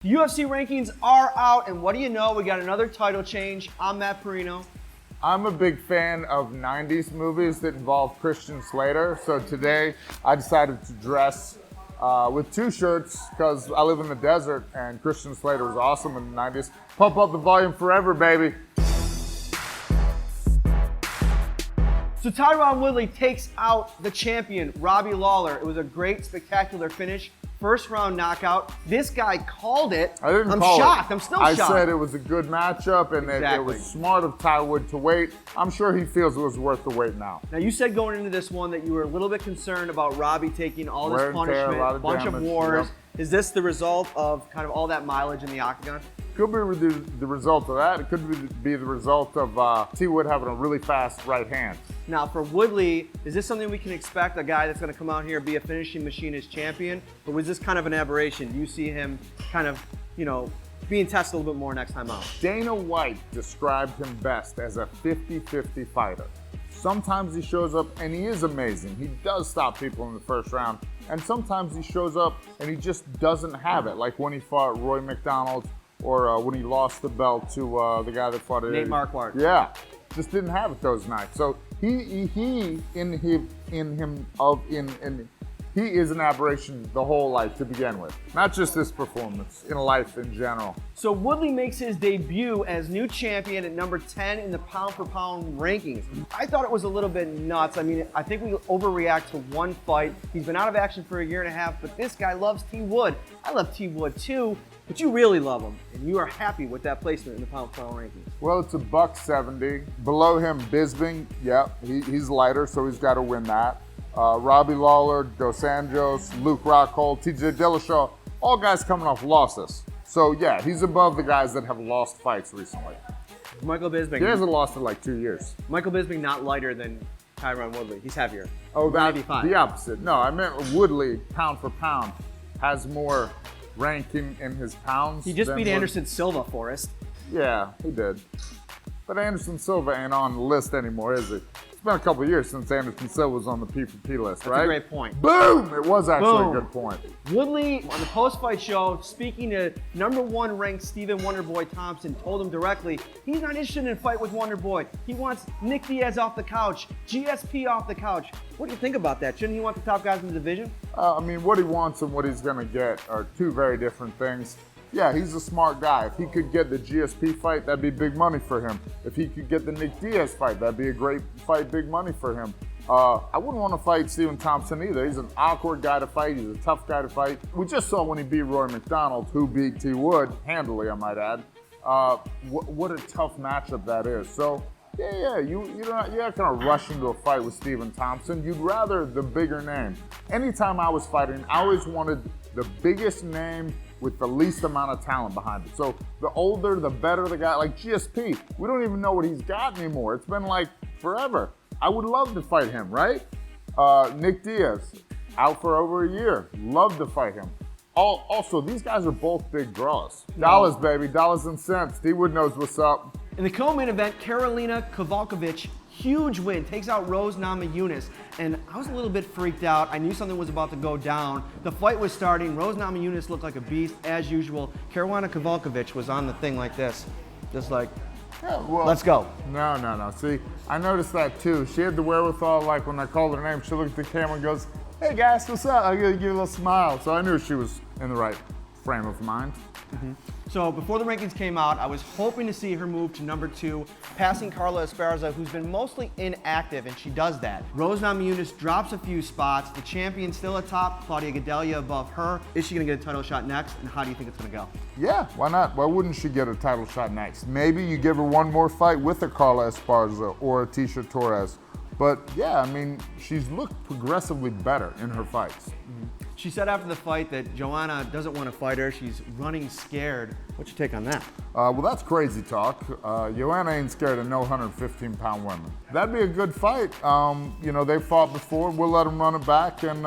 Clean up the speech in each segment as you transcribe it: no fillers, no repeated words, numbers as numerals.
The UFC rankings are out, and what do you know? We got another title change. I'm Matt Parrino. I'm a big fan of 90s movies that involve Christian Slater, so today I decided to dress with two shirts because I live in the desert and Christian Slater was awesome in the 90s. Pump up the volume forever, baby. So Tyron Woodley takes out the champion, Robbie Lawler. It was a great, spectacular finish. First round knockout. This guy called it. I didn't call shocked. it. I'm still I shocked. said it was a good matchup and it was smart of Ty Wood to wait. I'm sure he feels it was worth the wait now. Now you said going into this one that you were a little bit concerned about Robbie taking all this punishment, a bunch of wars. Yep. Is this the result of kind of all that mileage in the octagon? Could be the result of that. It could be the result of T. Wood having a really fast right hand. Now for Woodley, is this something we can expect, a guy that's going to come out here, be a finishing machine as champion? Or was this kind of an aberration? Do you see him kind of, being tested a little bit more next time out? Dana White described him best as a 50-50 fighter. Sometimes he shows up and he is amazing. He does stop people in the first round. And sometimes he shows up and he just doesn't have it, like when he fought Roy McDonald or when he lost the belt to the guy that fought Nate Marquardt. Yeah, just didn't have it those nights. So he is an aberration the whole life to begin with. Not just this performance, in life in general. So Woodley makes his debut as new champion at number 10 in the pound-for-pound rankings. I thought it was a little bit nuts. I mean, I think we overreact to one fight. He's been out of action for a year and a half, but this guy loves T. Wood. I love T. Wood too, but you really love him, and you are happy with that placement in the pound-for-pound rankings. Well, it's a $170. Below him, Bisping, yeah, he's lighter, so he's got to win that. Robbie Lawler, Dos Anjos, Luke Rockhold, TJ Dillashaw, all guys coming off losses. So yeah, he's above the guys that have lost fights recently. Michael Bisping. He hasn't lost in like 2 years. Michael Bisping not lighter than Tyron Woodley. He's heavier. Oh, that's 95. the opposite. No, I meant Woodley, pound for pound, has more ranking in his pounds. He just beat Anderson Silva, Forrest. Yeah, he did. But Anderson Silva ain't on the list anymore, is he? It's been a couple of years since Anderson Silva was on the P4P list, right? That's a great point. Boom! It was actually a good point. Woodley, on the post-fight show, speaking to #1 ranked Stephen Wonderboy Thompson, told him directly, he's not interested in a fight with Wonderboy. He wants Nick Diaz off the couch, GSP off the couch. What do you think about that? Shouldn't he want the top guys in the division? I mean, what he wants and what he's going to get are two very different things. Yeah, he's a smart guy. If he could get the GSP fight, that'd be big money for him. If he could get the Nick Diaz fight, that'd be a great fight, big money for him. I wouldn't want to fight Stephen Thompson either. He's an awkward guy to fight. He's a tough guy to fight. We just saw when he beat Roy McDonald, who beat T. Wood, handily, I might add. What a tough matchup that is. So, you're not going to rush into a fight with Stephen Thompson. You'd rather the bigger name. Anytime I was fighting, I always wanted the biggest name with the least amount of talent behind it. So the older, the better the guy, like GSP. We don't even know what he's got anymore. It's been like forever. I would love to fight him, right? Nick Diaz, out for over a year. Love to fight him. Also, these guys are both big draws. Dollars, baby, dollars and cents. D-Wood knows what's up. In the co-main event, Karolina Kowalkiewicz, huge win, takes out Rose Namajunas. And I was a little bit freaked out. I knew something was about to go down. The fight was starting. Rose Namajunas looked like a beast as usual. Karolina Kowalkiewicz was on the thing like this, just like, let's go. No. See, I noticed that too. She had the wherewithal, like when I called her name, she looked at the camera and goes, hey guys, what's up? I gotta give you a little smile. So I knew she was in the right frame of mind. Mm-hmm. So before the rankings came out, I was hoping to see her move to number 2, passing Carla Esparza, who's been mostly inactive, and she does that. Rose Namajunas drops a few spots. The champion still atop, Claudia Gadelha above her. Is she gonna get a title shot next, and how do you think it's gonna go? Yeah, why not? Why wouldn't she get a title shot next? Maybe you give her one more fight with a Carla Esparza or a Tisha Torres. But yeah, I mean, she's looked progressively better in her fights. Mm-hmm. She said after the fight that Joanna doesn't want to fight her. She's running scared. What's your take on that? Well, that's crazy talk. Joanna ain't scared of no 115-pound women. That'd be a good fight. They fought before. We'll let them run it back, and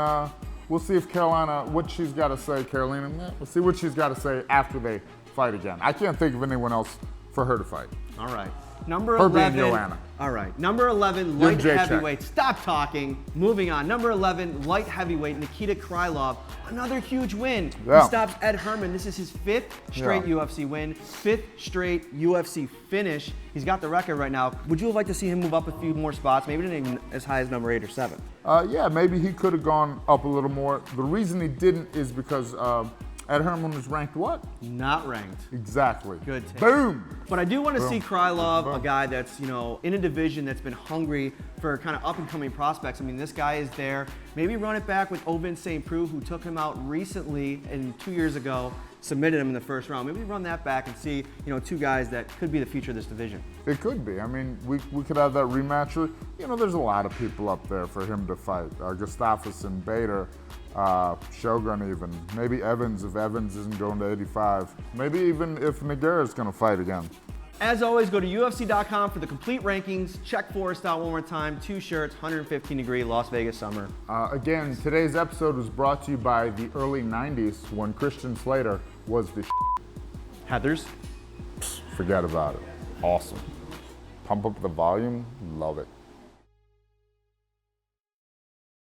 we'll see if what she's got to say, Karolina. We'll see what she's got to say after they fight again. I can't think of anyone else for her to fight. All right. Number Herbie 11. and Joanna. All right. Number 11, Give light Jay a check. heavyweight. Stop talking. Moving on. Number 11, light heavyweight, Nikita Krylov. Another huge win. Yeah. He stops Ed Herman. This is his 5th straight Yeah. UFC win, 5th straight UFC finish. He's got the record right now. Would you have liked to see him move up a few more spots? Maybe not even as high as number 8 or 7. Yeah, maybe he could have gone up a little more. The reason he didn't is because Ed Herman was ranked what? Not ranked. Exactly. Good take. Boom. But I do want to see Krylov, Boom. a guy that's, you know, in a division that's been hungry for kind of up-and-coming prospects. I mean, this guy is there. Maybe run it back with Ovin St. Preux, who took him out recently and 2 years ago, submitted him in the first round. Maybe run that back and see, you know, 2 guys that could be the future of this division. It could be. I mean, we could have that rematch. You know, there's a lot of people up there for him to fight. Gustafsson, Bader, Shogun even. Maybe Evans, if Evans isn't going to 85. Maybe even if Nogueira's going to fight again. As always, go to UFC.com for the complete rankings. Check Forrest out one more time. 2 shirts, 115-degree Las Vegas summer. Again, today's episode was brought to you by the early 90s when Christian Slater was the Heathers. Forget about it. Awesome. Pump up the volume. Love it.